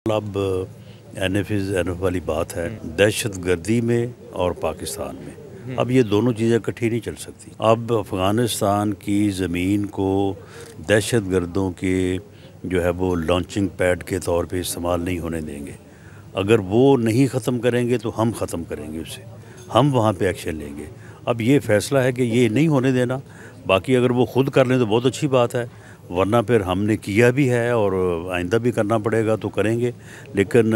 अब एनएफ वाली बात है दहशत गर्दी में और पाकिस्तान में। अब ये दोनों चीज़ें इकट्ठी नहीं चल सकती। अब अफ़गानिस्तान की ज़मीन को दहशत गर्दों के जो है वो लॉन्चिंग पैड के तौर पे इस्तेमाल नहीं होने देंगे। अगर वो नहीं ख़त्म करेंगे तो हम ख़त्म करेंगे उसे, हम वहाँ पे एक्शन लेंगे। अब ये फ़ैसला है कि ये नहीं होने देना। बाकी अगर वो ख़ुद कर लें तो बहुत अच्छी बात है, वरना फिर हमने किया भी है और आइंदा भी करना पड़ेगा तो करेंगे। लेकिन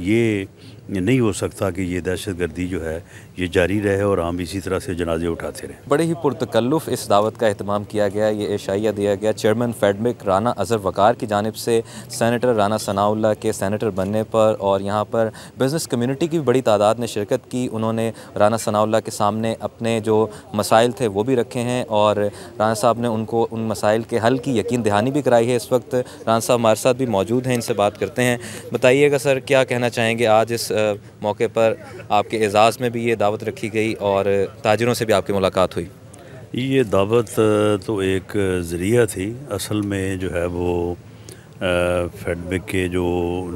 ये नहीं हो सकता कि ये दहशतगर्दी जो है ये जारी रहे और हम इसी तरह से जनाजे उठाते रहें। बड़े ही पुरतकल्लुफ़ इस दावत का एहतमाम किया गया। ये इशाइया दिया गया चेयरमैन फेडमिक राना अज़हर वक़ार की जानिब से सेनेटर राना सनाउल्लाह के सेनेटर बनने पर, और यहाँ पर बिज़नेस कम्युनिटी की भी बड़ी तादाद ने शिरकत की। उन्होंने राना सनाउल्लाह के सामने अपने जो मसाइल थे वो भी रखे हैं और राना साहब ने उनको उन मसाइल के हल की यकीन दहानी भी कराई है। इस वक्त राना साहब हमारे साथ भी मौजूद हैं, इनसे बात करते हैं। बताइएगा सर, क्या कहना चाहेंगे? आज इस मौके पर आपके एजाज़ में भी ये दावत रखी गई और ताजिरों से भी आपकी मुलाकात हुई। ये दावत तो एक ज़रिया थी। असल में जो है वो फेडमिक के जो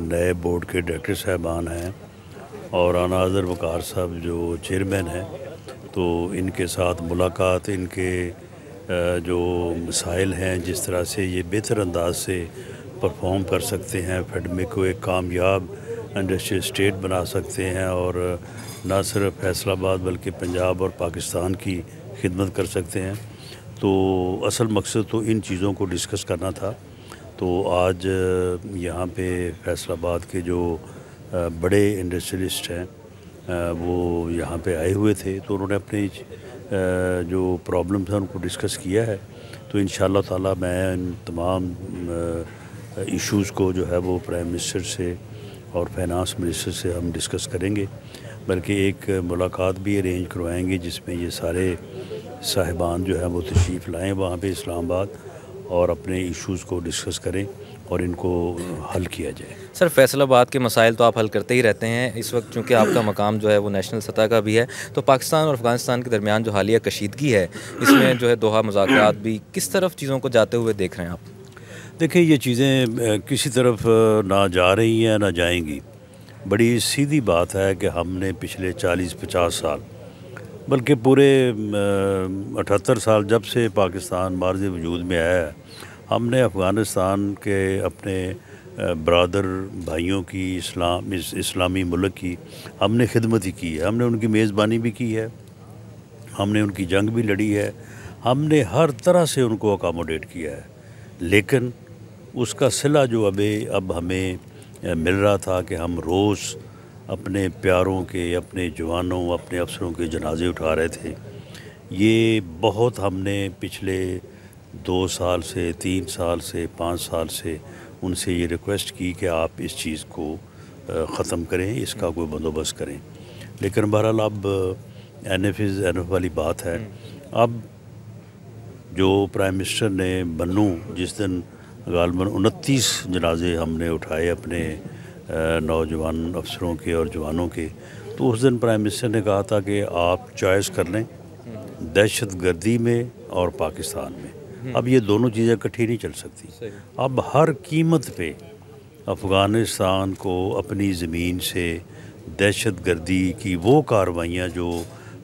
नए बोर्ड के डायरेक्टर साहबान हैं और राना अज़हर वक़ार साहब जो चेयरमैन हैं, तो इनके साथ मुलाकात, इनके जो मसाइल हैं, जिस तरह से ये बेहतर अंदाज से परफॉर्म कर सकते हैं, फेडमिक को एक कामयाब इंडस्ट्रियल स्टेट बना सकते हैं और ना सिर्फ फैसलाबाद बल्कि पंजाब और पाकिस्तान की खिदमत कर सकते हैं। तो असल मकसद तो इन चीज़ों को डिस्कस करना था। तो आज यहाँ पे फैसलाबाद के जो बड़े इंडस्ट्रियलिस्ट हैं वो यहाँ पे आए हुए थे, तो उन्होंने अपने जो प्रॉब्लम था उनको डिस्कस किया है। तो इंशाअल्लाह ताला मैं इन तमाम इश्यूज़ को जो है वो प्राइम मिनिस्टर से और फाइनेंस मिनिस्टर से हम डिस्कस करेंगे, बल्कि एक मुलाकात भी अरेंज करवाएंगे जिसमें ये सारे साहिबान जो है वो तशरीफ़ लाएँ वहाँ पे इस्लामाबाद और अपने इश्यूज़ को डिस्कस करें और इनको हल किया जाए। सर, फैसलाबाद के मसाइल तो आप हल करते ही रहते हैं। इस वक्त चूँकि आपका मकाम जो है वो नेशनल सतह का भी है, तो पाकिस्तान और अफ़गानिस्तान के दरमियान जो हालिया कशीदगी है, इसमें जो है दोहा मुज़ाकरात भी किस तरफ चीज़ों को जाते हुए देख रहे हैं आप? देखिए, ये चीज़ें किसी तरफ ना जा रही हैं ना जाएंगी। बड़ी सीधी बात है कि हमने पिछले 40-50 साल बल्कि पूरे 78 साल जब से पाकिस्तान मार्ज़ वजूद में आया है, हमने अफ़गानिस्तान के अपने बरादर भाइयों की इस्लामी मुल्क की हमने खिदमत ही की है। हमने उनकी मेज़बानी भी की है, हमने उनकी जंग भी लड़ी है, हमने हर तरह से उनको अकोमोडेट किया है। लेकिन उसका सिला जो अब हमें मिल रहा था कि हम रोज़ अपने प्यारों के, अपने जवानों, अपने अफसरों के जनाजे उठा रहे थे। ये बहुत हमने पिछले 2 साल से, 3 साल से, 5 साल से उनसे ये रिक्वेस्ट की कि आप इस चीज़ को ख़त्म करें, इसका कोई बंदोबस्त करें। लेकिन बहरहाल अब एनएफ वाली बात है। अब जो प्राइम मिनिस्टर ने बन्नू जिस दिन गालबन 29 जनाजे हमने उठाए अपने नौजवान अफसरों के और जवानों के, तो उस दिन प्राइम मिनिस्टर ने कहा था कि आप चॉइस कर लें दहशत गर्दी में और पाकिस्तान में। अब ये दोनों चीज़ें इकट्ठी नहीं चल सकती। अब हर कीमत पे अफ़गानिस्तान को अपनी ज़मीन से दहशत गर्दी की वो कार्रवाइयाँ जो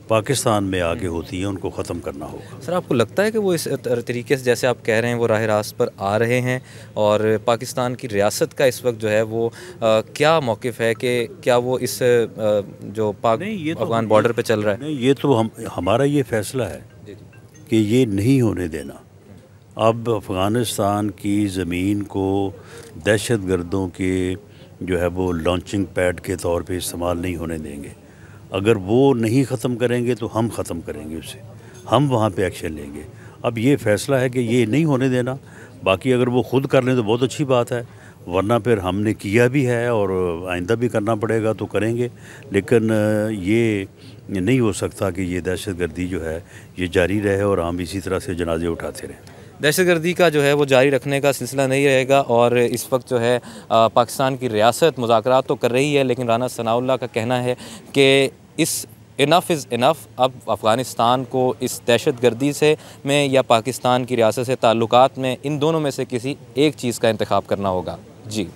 पाकिस्तान में आगे होती हैं उनको ख़त्म करना होगा। सर, आपको लगता है कि वो इस तरीके से जैसे आप कह रहे हैं वो राह रास्त पर आ रहे हैं, और पाकिस्तान की रियासत का इस वक्त जो है वो क्या मौक़िफ़ है कि क्या वो इस जो पाक अफ़गान बॉर्डर पे चल रहा है? नहीं, ये तो हमारा ये फ़ैसला है कि ये नहीं होने देना। अब अफ़गानिस्तान की ज़मीन को दहशत गर्दों के जो है वो लॉन्चिंग पैड के तौर पे इस्तेमाल नहीं होने देंगे। अगर वो नहीं ख़त्म करेंगे तो हम ख़त्म करेंगे उसे, हम वहाँ पे एक्शन लेंगे। अब ये फ़ैसला है कि ये नहीं होने देना। बाकी अगर वो ख़ुद कर लें तो बहुत अच्छी बात है, वरना फिर हमने किया भी है और आइंदा भी करना पड़ेगा तो करेंगे। लेकिन ये नहीं हो सकता कि ये दहशतगर्दी जो है ये जारी रहे और हम इसी तरह से जनाजे उठाते रहें। दहशतगर्दी का जो है वो जारी रखने का सिलसिला नहीं रहेगा, और इस वक्त जो है पाकिस्तान की रियासत मुज़ाकरात तो कर रही है, लेकिन राना सनाउल्लाह का कहना है कि इस इनफ़ इज़ इनफ़। अब अफ़गानिस्तान को इस दहशतगर्दी से में या पाकिस्तान की रियासत से ताल्लुकात में, इन दोनों में से किसी एक चीज़ का इंतखाब करना होगा। जी।